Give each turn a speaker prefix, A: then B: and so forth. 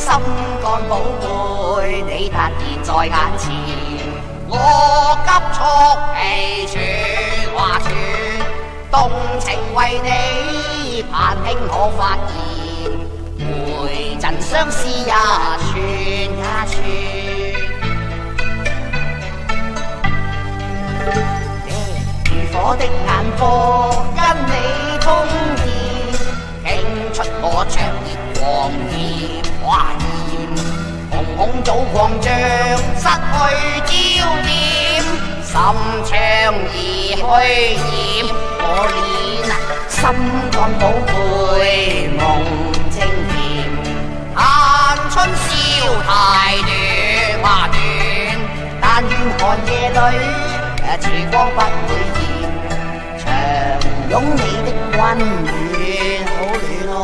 A: 心肝寶貝，你突然在眼前，我急速地說話說，動情為你盼輕可發現，回陣相思也算也算。如火的眼波因你通電，傾出我灼熱狂熱懷念，惶恐早狂脹失去焦點，心腸已虛掩，我憐心肝寶貝夢清甜，嘆春宵太短但願寒夜裏曙光不會現，長擁你的溫暖好暖哦。